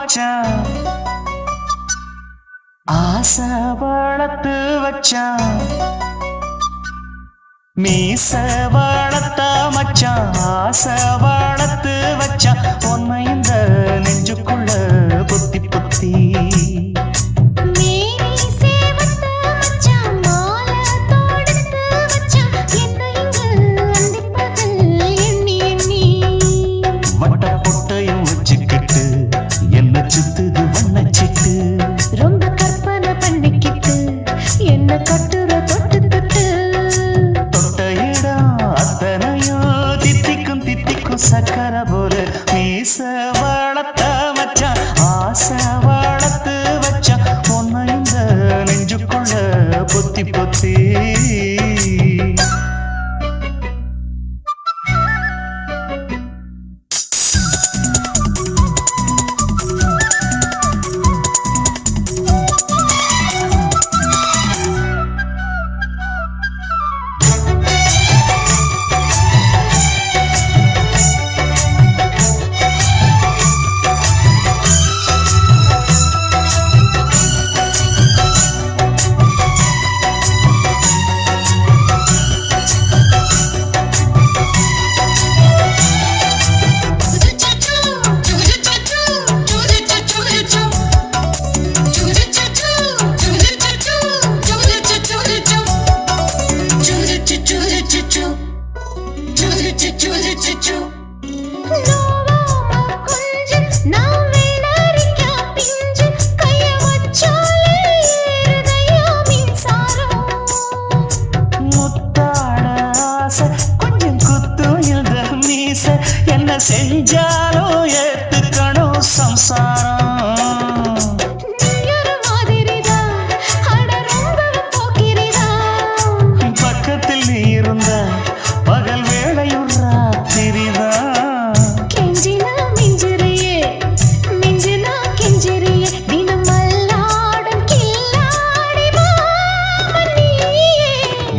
மச்சான் ஆசை வளர்த்து வச்சான் மீச வளர்த்த மச்சான் ஆசை வளர்த்து வச்சான் உன்னை இந்த நெஞ்சுக்குள்ள பொத்தி பொத்தி சுத்துது வண்ணச்சிட்டு ரொம்ப கற்பனை பண்ணிக்கிட்டு என்ன கட்டுற தொட்டு தொட்டு தொட்ட இடம் அத்தனையோ தித்திக்கும் தித்திக்கும் சக்கர போல மீச வளர்த்த மச்சான் ஆசை வளர்த்து வச்சான் உன்னை இந்த நெஞ்சுக்குள்ள பொத்தி பொத்தி என்ன செஞ்சாலும் ஏத்துக்கணும் சம்சாரம் பக்கத்தில் நீ இருந்த பகல் வேளையும் ராத்திரிதான் கெஞ்சினா மிஞ்சிறியே மிஞ்சினா கெஞ்சிறியே தினம் மல்லாடும் கில்லாடி மாமணியே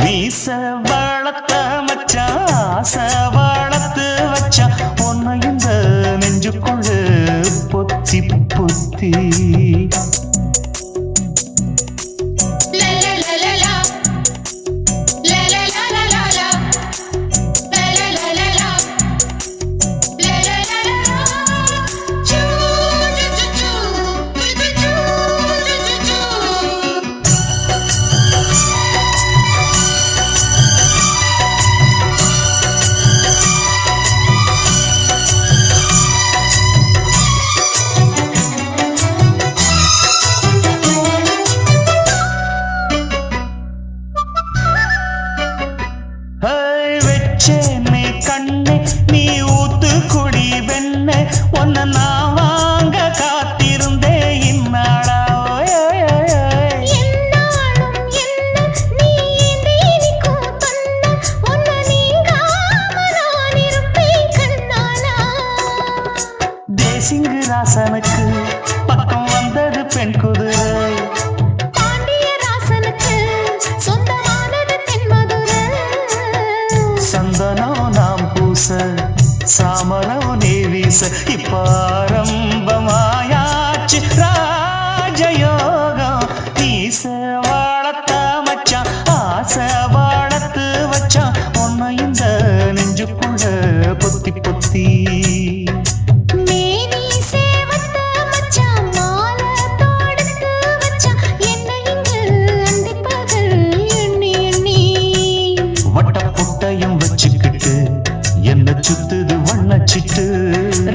மீச வளர்த்த மச்சான் ஆசை வளர்த்து வச்சா உன்னை இந்த நெஞ்சுக்குள்ள பொத்தி பொத்தி வெச்சேனே கண்ணே நீ ஊத்து குடி வெண்ணே உன்னை நான் வாங்க காத்திருந்தே இந்நாளா என்னாலும் என்ன நீ நீக்கும் கண்ணா உன்னை நீங்காம நான் இருப்பேன் கண்ணாலா தேசிங்கு ராசனுக்கு பக்கம் வந்தது பெண் குதிரை சந்தனம் நாம் பூச சாமரம் நீ வீச இப்பாரம்பமாயாச்சு ராஜயோகம் ஈச வாழத்த மச்சான் ஆசை வாழத்து வச்சான் உன்னை இந்த நெஞ்சுக்குள்ள பொத்தி பொத்தி வச்சுக்கிட்டு என்ன சுத்துது வண்ணச்சிட்டு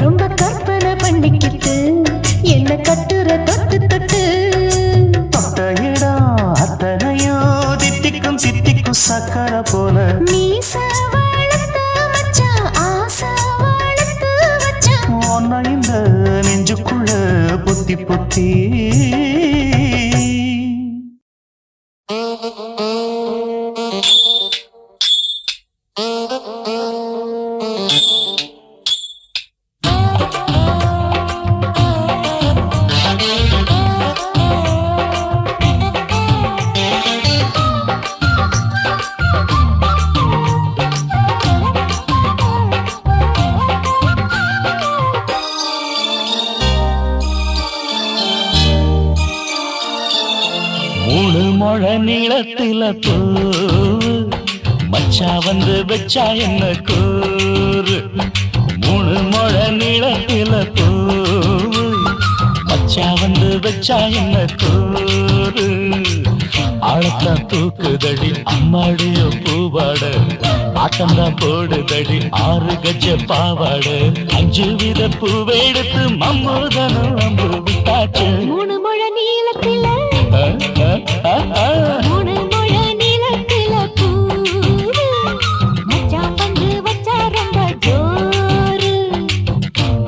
ரொம்ப கற்பனை பண்ணிக்கிட்டு என்ன கட்டுற தொட்டு தொட்டு மூணு முழ நீளத்தில பூவு மச்சா வந்து வச்சா என்ன கூறு மூணு முழ நீளத்தில பூவு மச்சா வந்து வச்சா என்ன கூறு ஆழத்தான் தூக்குதடி அம்மாடியோ பூவாட ஆட்டம்தான் போடுதடி 6 கஜ பாவாட 5 வித பூவெடுத்து மம்மூதனும் அம்பு விட்டாச்சு மூணு முழ நீளத்தில மூணு முழ நீளத்தில பூவு மச்சான் வந்து வச்சா ரொம்ப ஜோரு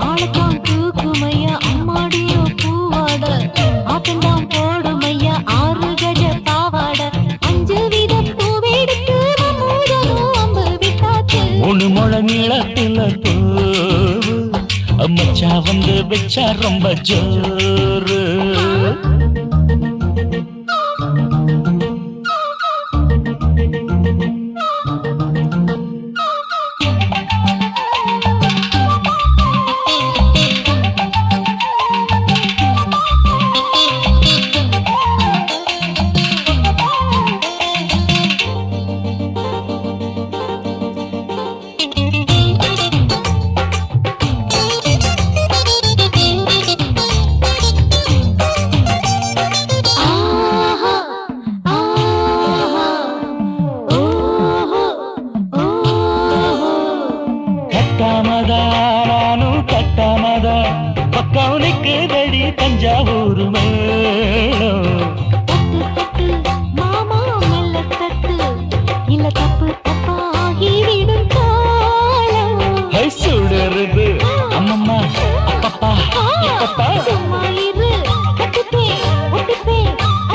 ஆளத்தான் தூக்குமையா அம்மாடியோ பூவாட ஆட்டம்தான் போடுமையா 6 கஜ பாவாட 5 வித பூவெடுத்து மம்மூதனும் அம்பு விட்டாச்சு மூணு முழ நீளத்தில பூவு மச்சா வந்து வச்சா ரொம்ப ஜோரு கட்டாமதா பக்கம் நிக்குதடி தஞ்சாவூர் மேளம் தட்டு மாமா மெல்ல தட்டு இல்ல தப்பு தப்பாகி விடும் காலம் சுடருது அம்மம்மா அப்பப்பா இப்பப்பா சும்மா இரு கட்டுப்பே ஒட்டுப்பே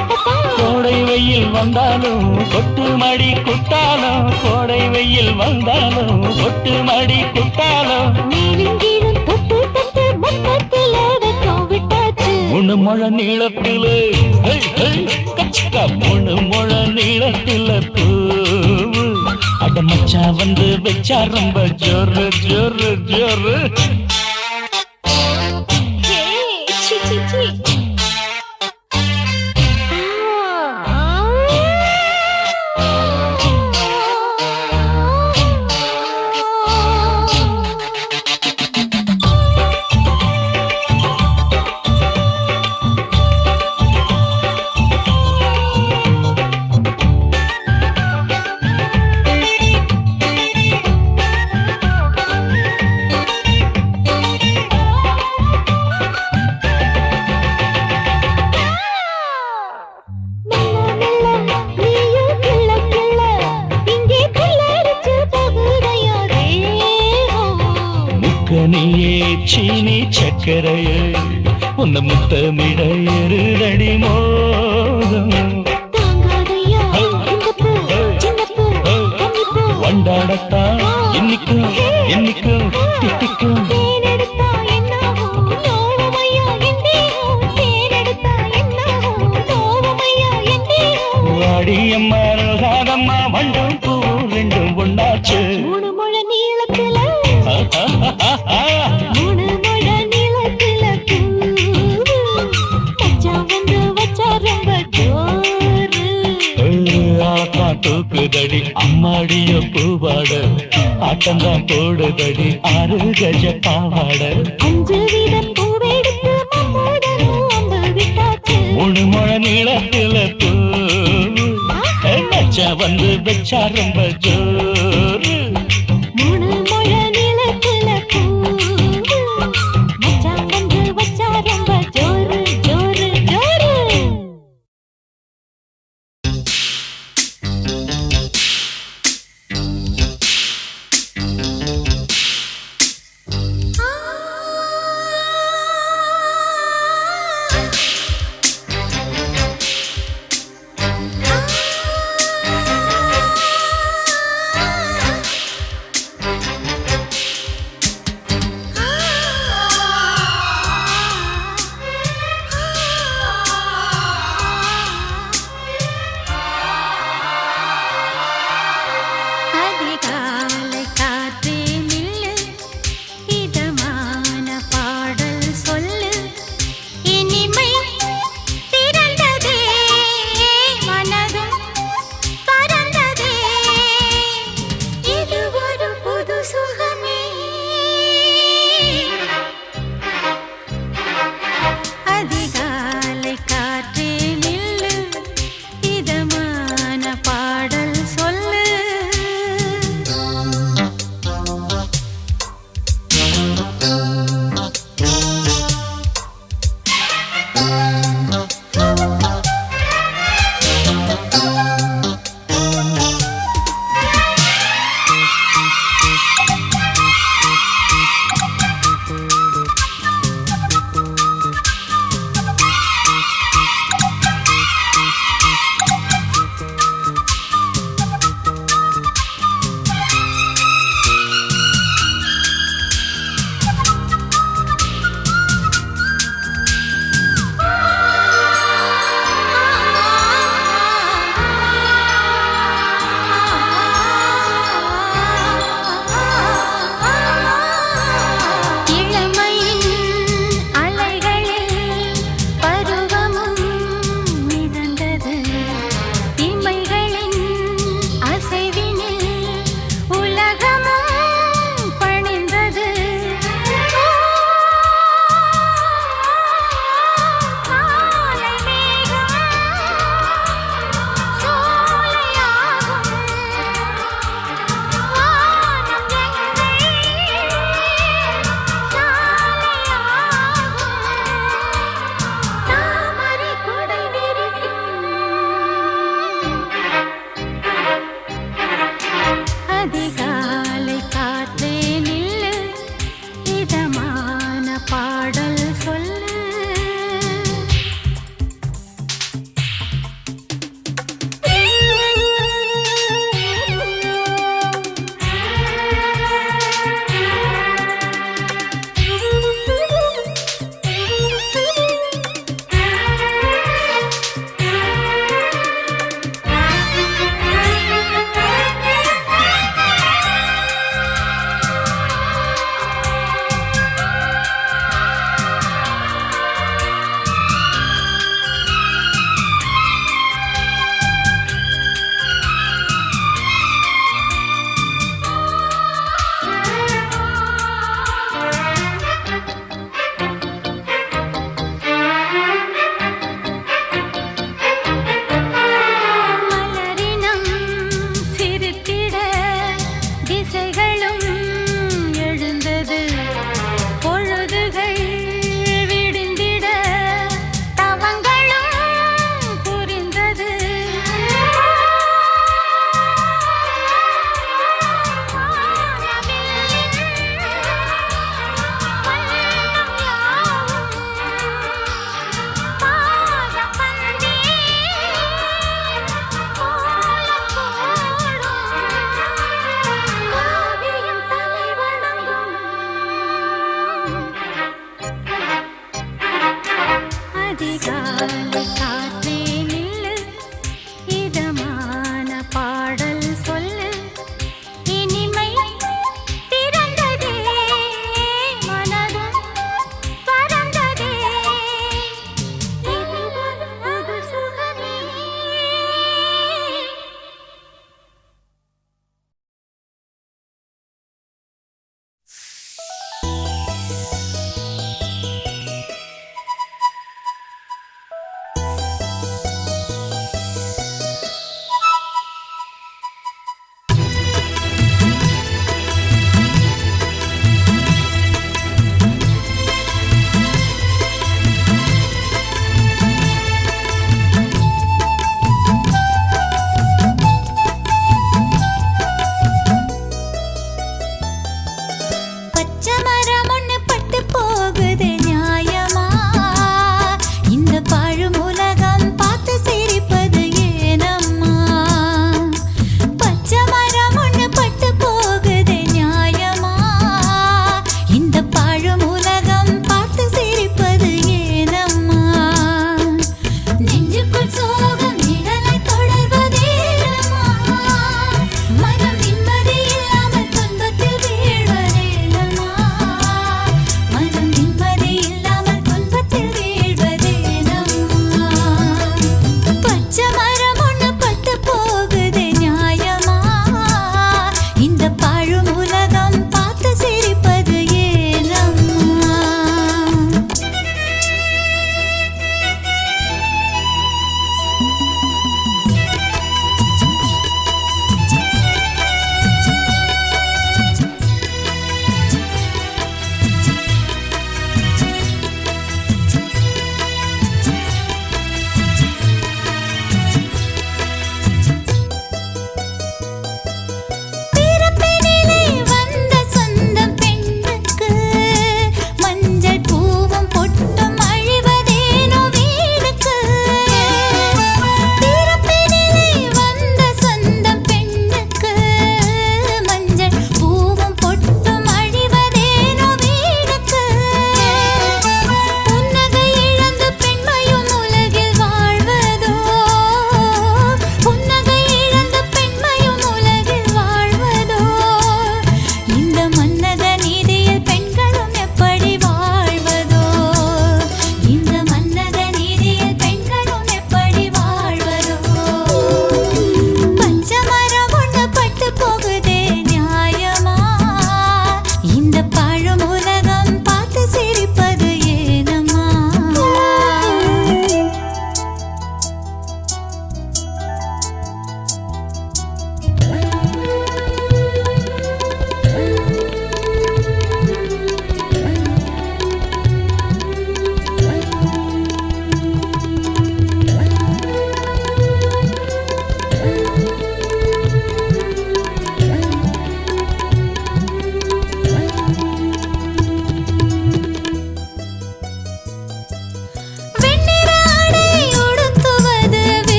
அப்பப்பா கோடை வெயில் வந்தாலும் கொட்டு மடி குத்தாலும் கோடை வெயில் வந்தாலும் கொட்டு மடி குத்தாலும் நீலிங்கீழும் தொட்டு தொட்டு மொத்தத்தில் அடக்கம் விட்டாச்சு மூணு முழ நீளத்தில கச்சக்கா மூணு முழ நீளத்தில பூவு அட மச்சா வந்து வச்சா ரொம்ப ஜோரு ஜோரு ஜோரு சி சி சி நீயே சீனி சக்கரையே உன்ன முத்தமிட எருதடி மோகம் வண்டாடத்தான் என்னைக்கும் என்னைக்கும் திட்டிக்கும் வாடியம்மா ரோசாதம்மா வண்டும் பூ ரெண்டும் ஒண்ணாச்சு மூணு முழ நீளத்தில மூணு முழ நீளத்தில பூவு மச்சான் வந்து வச்சா ரொம்ப ஜோரு ஆத்தான் தூக்குதடி அம்மாடியோ பூவாட ஆட்டம்தான் போடுதடி 6 கஜ பாவாட 5 வித பூவெடுத்து மம்மூதனும் அம்பு விட்டாச்சு மூணு முழ நீளத்தில பூவு மச்சா வந்து வச்சா ரொம்ப ஜோரு மூணு முழ நீளத்தில பூவு மச்சான் வந்து வச்சா ரொம்ப ஜோரு ஜோரு ஜோரு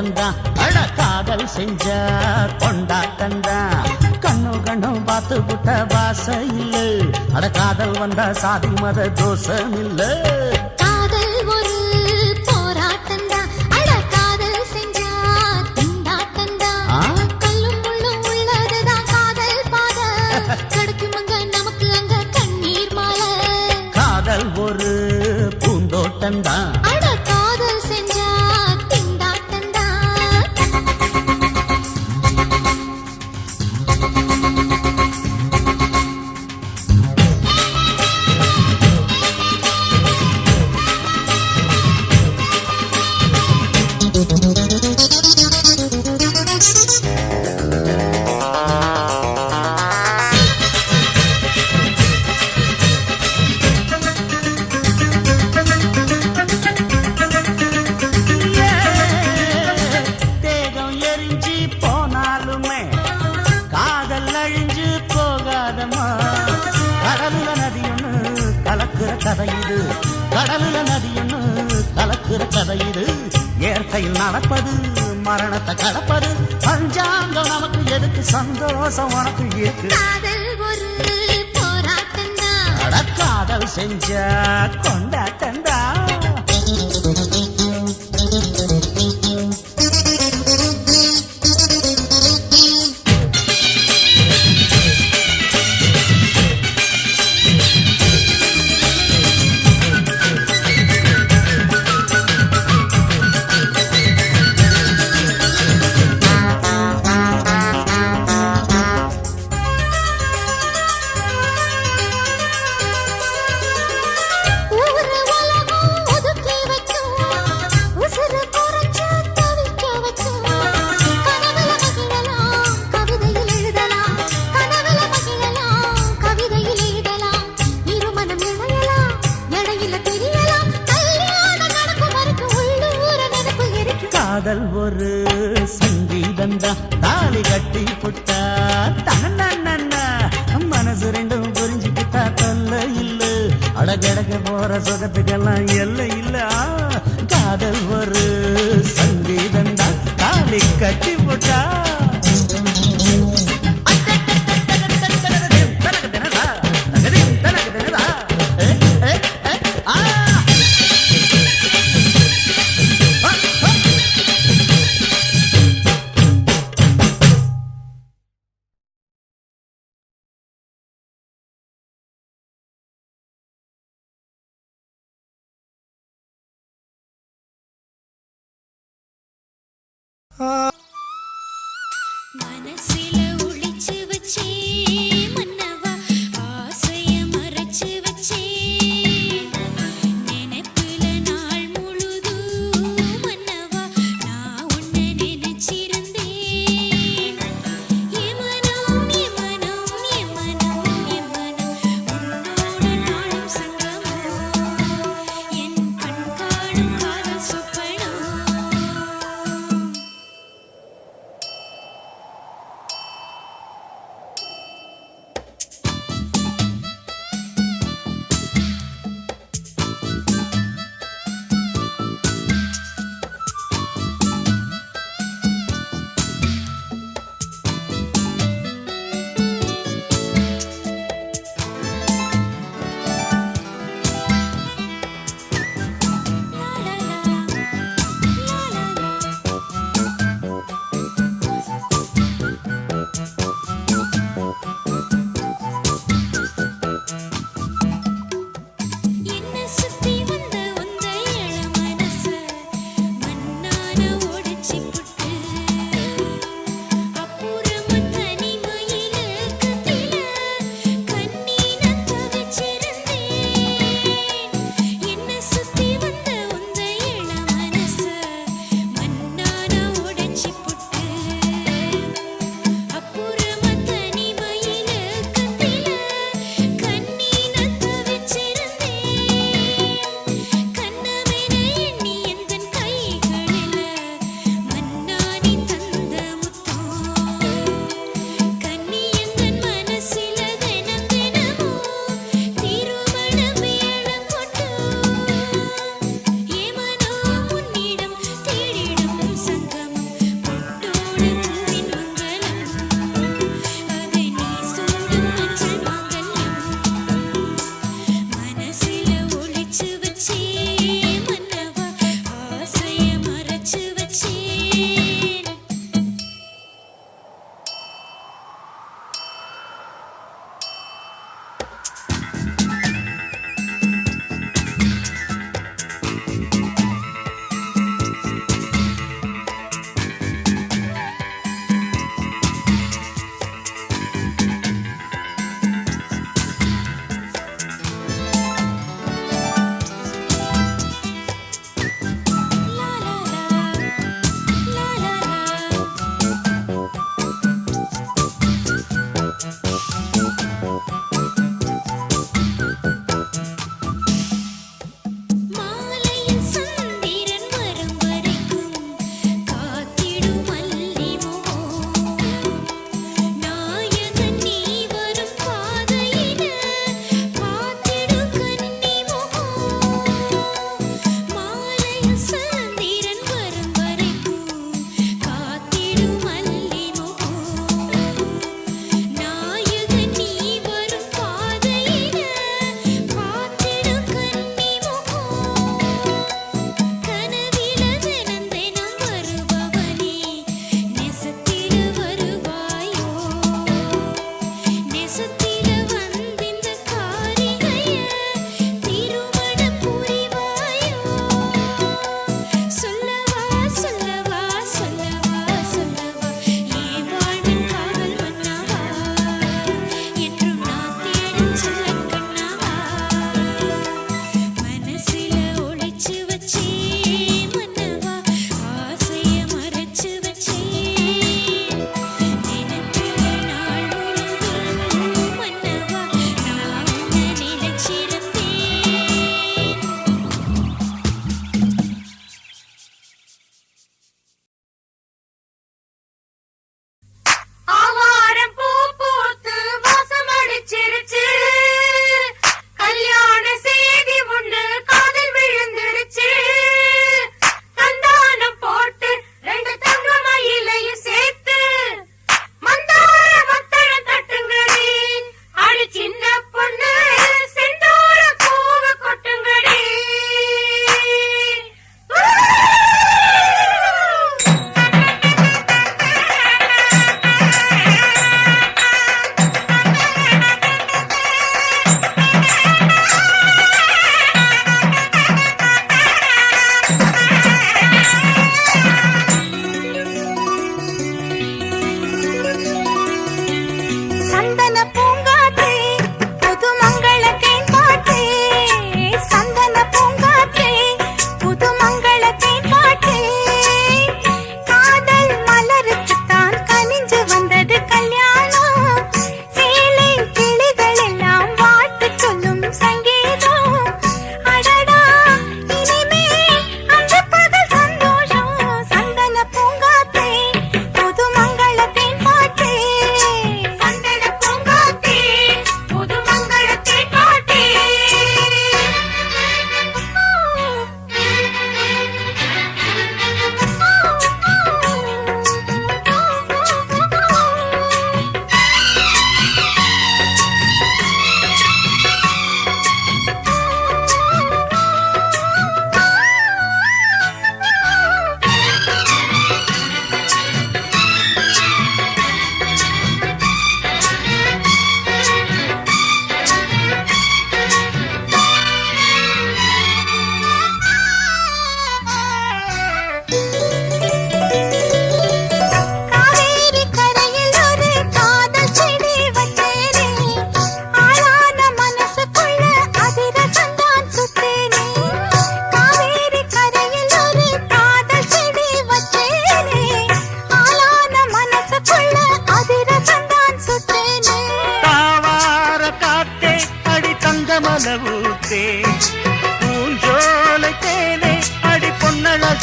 பூந்தோட்டந்தான் அட காதல் செஞ்ச கொண்டாட்டந்தான் கண்ணு கண்ணும் பார்த்து புட்ட வாச இல்ல அட காதல் வந்தா சாதி மத தோஷம் இல்ல காதல் ஒரு போராட்டம்தான் அட காதல் செஞ்சா திண்டாட்டம்தான் கல்லும் முள்ளும் உள்ளதுதான் காதல் பாத கிடைக்கும் அங்க நமக்கு அங்க கண்ணீர் மாலை காதல் ஒரு பூந்தோட்டந்தான் அட காதல் செஞ்சா திண்டாட்டம்தான் தேகம் எரிஞ்சு போனாலுமே காதல் அழிஞ்சு போகாதம்மா கடலுல நதி ஒண்ணு கலக்குற கதை இது கடலுல நதி ஒண்ணு கலக்குற கதை இது இயற்கையில் நடப்பது மரணத்தை கடப்பது பஞ்சாங்கம் நமக்கு எதுக்கு சந்தோஷம் உனக்கு இருக்கு காதல் ஒரு போராட்டம்தான் அட காதல் செஞ்ச கொண்டாட்டந்தா ஊரு உலகம் ஒதுக்கி வைக்கும் உசுறு குறைச்சு தவிக்க வைக்கும் கனவுல மகிழலாம் கவிதையில் எழுதலாம் கனவுல மகிழலாம் கவிதையில் எழுதலாம் இருமனம் இணையலாம் இடையில தெரியலாம் கல்யாணம் நடக்கும் வரைக்கும் உள்ளூர நினைப்பு இருக்கு காதல் ஒரு சங்கீதந்தா தாலி கட்டி புட்டா தனன்னா மனசு ரெண்டும் புரிஞ்சுக்கிட்டா தொல்ல இல்ல அடகடக போற சுகத்துக்கெல்லாம் எல்லை இல்ல காதல் ஒரு சங்கீதந்தா தாலி கட்டி புட்டா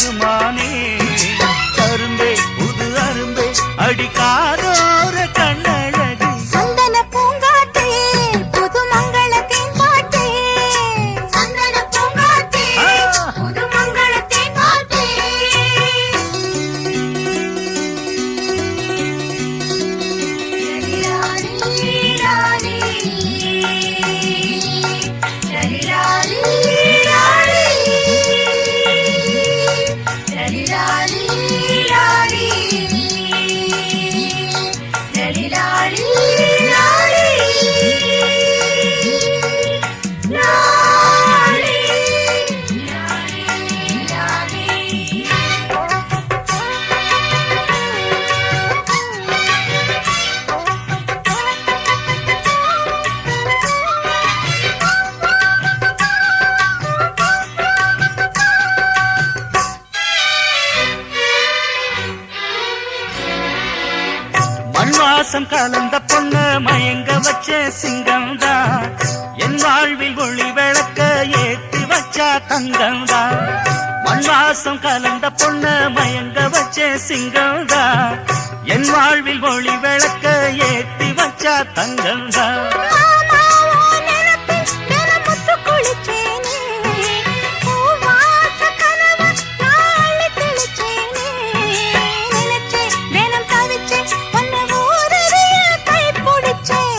ஆகுமானே அரும்பே புது அரும்பே அடிக்காதோர கண்ணழகு சந்தன பூங்காற்றே புது மங்களத்தின் பாட்டே சந்தன பூங்காற்றே புது மங்களத்தின் பாட்டே மண்வாசம் கலந்த பொண்ண மயங்க வச்ச சிங்கம்தான் என் வாழ்வில் ஒளி விளக்க ஏத்தி வச்சா தங்கம்தான் மண்வாசம் கலந்த பொண்ண மயங்க வச்ச சிங்கம்தான் என் வாழ்வில் ஒளி விளக்க ஏத்தி வச்சா தங்கம்தான்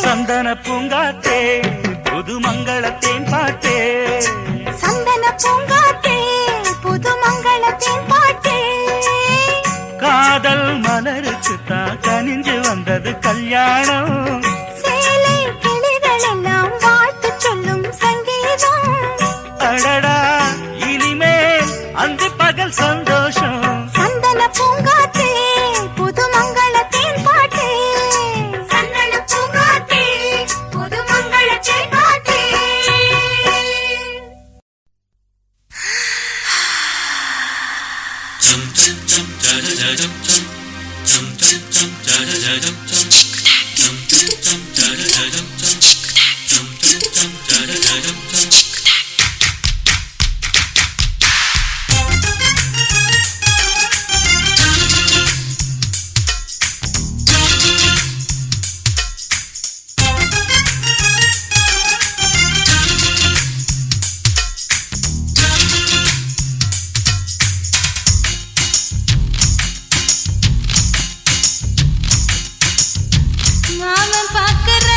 சந்தன பூங்காத்தே புது மங்களத்தேன் பாட்டே சந்தன பூங்காற்றே புது மங்களத்தின் பாட்டே காதல் மலருக்கு தான் கனிஞ்சு வந்தது கல்யாணம் சேலை கிளிகள் எல்லாம் வாழ்த்து சொல்லும் சங்கீதம் அடடா இனிமேல் அந்தி பகல் சந்தோஷம் சந்தன பூங்காற்றே புது மங்களத்தின் பாட்டே சந்தன பூங்காற்றே புது மங்களத்தின் பாட்டே மாமன் பாக்குற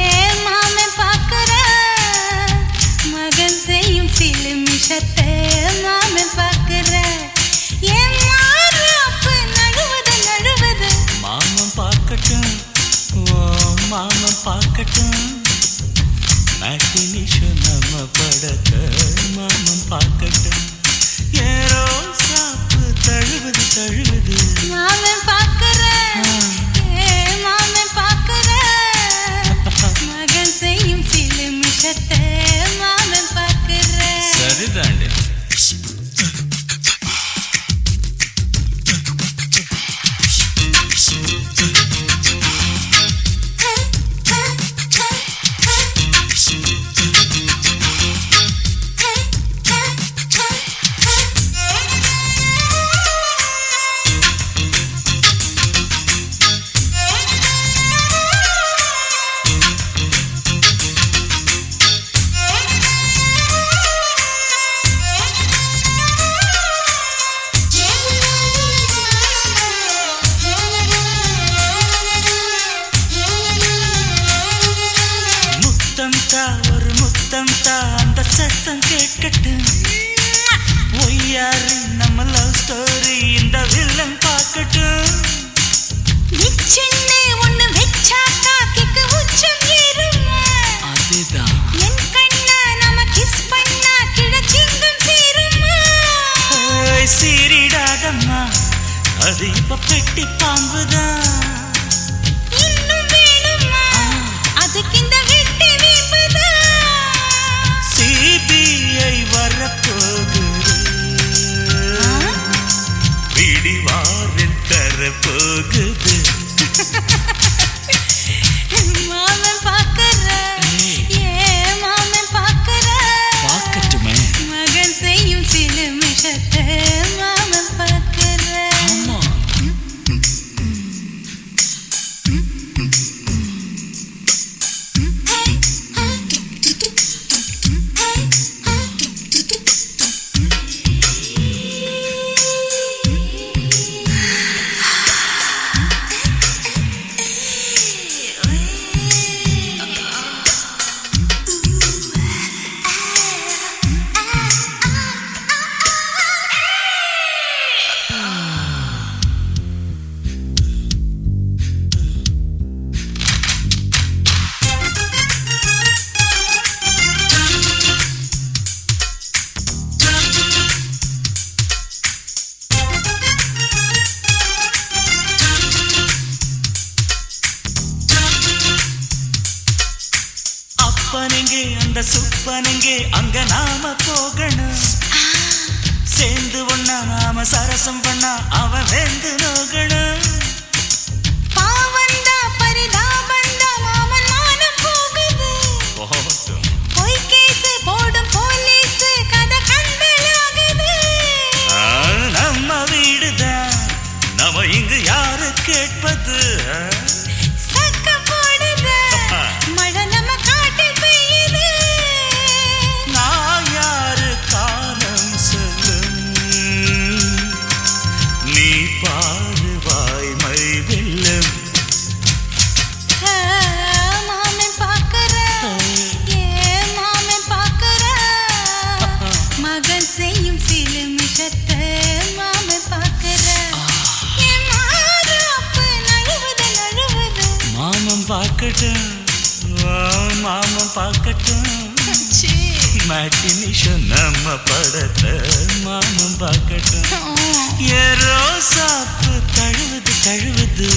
ஏன் மாமன் பாக்குற மகன் செய்யும் சில நிமிஷத்தை மாமன் பாக்குற ஏன் மாறு அப்ப நழுவது நழுவது மாமன் பார்க்கட்டும் ஓ மாமன் பார்க்கட்டும் நாட்டி நிஷம் நம்ம படக்க மாமன் பார்க்கட்டும் ஏரோ சாப்பு தழுவுது தழுவுது மாமன் பாக்குற ஏன் மாமன் பாக்குற மகன் செய்யும் சில நிமிஷத்தை மாமன் பாக்குற சரிதாண்டி ஒரு முத்தம் தா அந்த சத்தம் கேட்கட்டும் ஒய்யாரு நம்ம லவ் ஸ்டோரி இந்த வில்லன் பார்க்கட்டும் நிச்சயமே ஒண்ணு வெச்சாக்கா கிக்கு உச்சம் ஏறுமா அதுதான் என் கண்ணா நாம கிஸ் பண்ணா கிடச்சிங்கம் சேருமா சீரிடாதம்மா அது இப்ப பெட்டி பாம்புதான் இன்னும் வேணுமா அதுக்கு இந்த வெட்டி வீம்புதான் சிபிஐ வரப்போகுது பிடிவாரில் தரப்போகுது மாமன் பாக்குற ஏன் மாமன் பாக்குற பார்க்கட்டுமே மகன் செய்யும் சில நிமிஷத்தை அப்பனெங்கே அந்த சுப்பனெங்கே அங்க நாம போகணும் சேர்ந்து ஒண்ணா நாம சரசம் பண்ணா அவன் வெந்து நோகணும் பாவந்தா பரிதாபந்தா மாமன் மானம் போகுது பொய் கேஸ் போடும் போலீஸ் கதை கண்டலாகுது நம்ம வீடுதான் நம்ம இங்கு யாரு கேட்பது சக்க போடுது மழை நம்ம காட்டில் பெய்யுது நான் யாரு காலம் சொல்லும் நீ பாரு வாய்மை வெல்லும் மாமன் பாக்குற மாமன் பாக்குற மகன் செய்யும் சிலுமிஷத்தை மாமன் பாக்குற மாமன் பார்க்கட்டும் மாமன் பார்க்கட்டும் மேட்டினிஷன் நம்ம படத்தை மாமன் பார்க்கட்டும் ஏ ரோசாப்பு தழுவுது